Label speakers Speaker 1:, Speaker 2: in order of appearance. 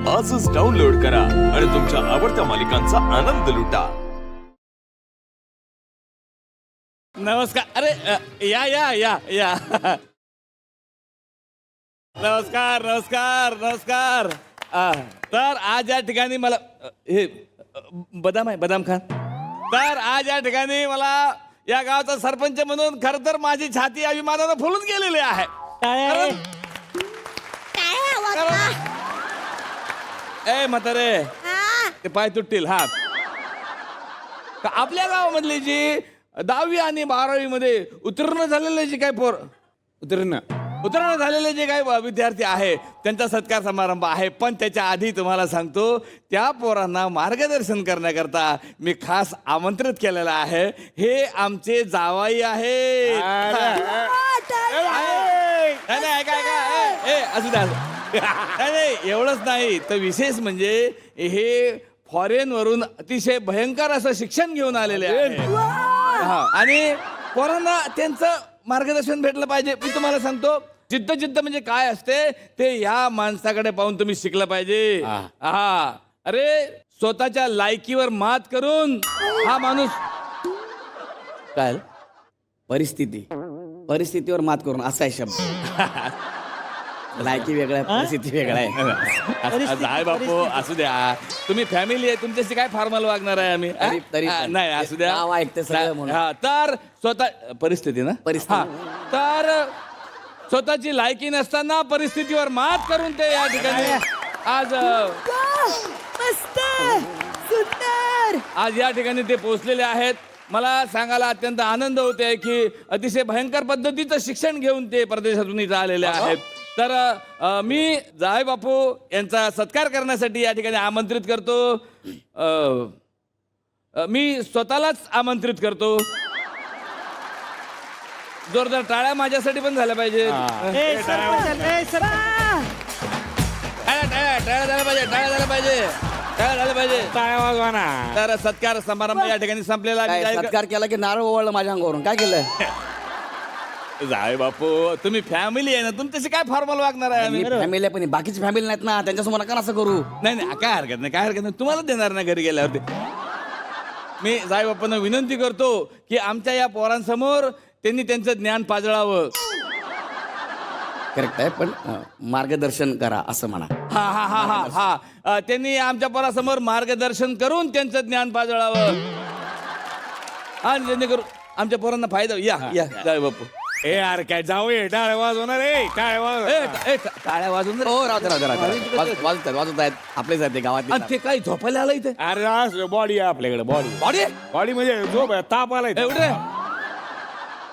Speaker 1: आजच डाउनलोड करा आणि तुमच्या आवडत्या मालिकांचा आनंद लुटा.
Speaker 2: नमस्कार. अरे या या या या नमस्कार नमस्कार नमस्कार. तर आज या ठिकाणी मला हे बदाम आहे, बदाम खान. तर आज या ठिकाणी मला या गावाचा सरपंच म्हणून खर तर माझी छाती अभिमानानं फुलून गेलेली आहे. ए म्हातारे, ते पाय तुटतील. हा, आपल्या गावामधली जी 10वी आणि 12वी मध्ये उत्तीर्ण झालेले जे काही उत्तीर्ण झालेले जे काही विद्यार्थी आहे त्यांचा सत्कार समारंभ आहे. पण त्याच्या आधी तुम्हाला सांगतो, त्या पोरांना मार्गदर्शन करण्याकरता मी खास आमंत्रित केलेलं आहे. हे आमचे जावाई आहे. असू द्या. नाही, एवढंच नाही तर विशेष म्हणजे हे फॉरेन वरून अतिशय भयंकर असं शिक्षण घेऊन आलेले आहे. आणि पोरांना त्यांचं मार्गदर्शन भेटलं पाहिजे. मी तुम्हाला सांगतो, जिद्द म्हणजे काय असते ते या माणसाकडे पाहून तुम्ही शिकलं पाहिजे. हा, अरे स्वतःच्या लायकीवर मात करून हा माणूस
Speaker 3: काय परिस्थितीवर मात करून असा आहे शब्द. लायकी वेगळा आहे, परिस्थिती वेगळा आहे.
Speaker 2: जाय बापू, असू द्या. तुम्ही फॅमिली आहे, तुमच्याशी काय फॉर्मल वागणार आहे आम्ही.
Speaker 3: तरी
Speaker 2: नाही, असू द्या.
Speaker 3: नाव ऐकते सगळं म्हणून.
Speaker 2: हा, तर स्वतः परिस्थिती ना तर स्वतःची लायकी नसताना परिस्थितीवर मात करून ते या ठिकाणी आज या ठिकाणी ते पोहोचलेले आहेत. मला सांगायला अत्यंत आनंद होते की अतिशय भयंकर पद्धतीचं शिक्षण घेऊन ते परदेशातून इथं आलेले आहेत. तर मी जाय बापू यांचा सत्कार करण्यासाठी या ठिकाणी आमंत्रित करतो. मी स्वतःलाच आमंत्रित करतो. जोरदार टाळ्या माझ्यासाठी पण झाल्या पाहिजे. टाळ्या झाल्या पाहिजे.
Speaker 4: टाळ्या वाजवा ना.
Speaker 2: तर सत्कार समारंभ या ठिकाणी संपलेला.
Speaker 3: काय सत्कार केला की नारळ ओवाळलं माझ्या अंगावरून. काय केलं?
Speaker 2: जाय बापू, तुम्ही फॅमिली आहे ना, तुमच्याशी काय फॉर्मल वागणार आहे आम्ही.
Speaker 3: फॅमिली पण बाकीची फॅमिली नाहीत ना, त्यांच्यासमोर नका असं करू.
Speaker 2: नाही, काय हरकत नाही. तुम्हाला देणार ना घरी गेल्यावरती. मी जाय बापूंना विनंती करतो की आमच्या या पोरांसमोर त्यांनी त्यांचं ज्ञान पाजळावं.
Speaker 3: करेक्ट आहे, पण मार्गदर्शन करा असं म्हणा.
Speaker 2: हा त्यांनी आमच्या पोरासमोर मार्गदर्शन करून त्यांचं ज्ञान पाजळावं आणि जेणेकरून आमच्या पोरांना फायदा. या जाय बापू.
Speaker 4: ए यार काय जाऊ ये टाळ्या वाजवणार. टाळ्या वाजव.
Speaker 2: टाळ्या वाजून
Speaker 3: हो, वाजत आहेत आपलेच आहेत ते गावात.
Speaker 2: ते काही झोपायला आलं इथे.
Speaker 4: अरे बॉडी आहे आपल्याकडे. बॉडी
Speaker 2: बॉडी
Speaker 4: बॉडी म्हणजे झोप आहे, ताप आलाय.
Speaker 2: एवढे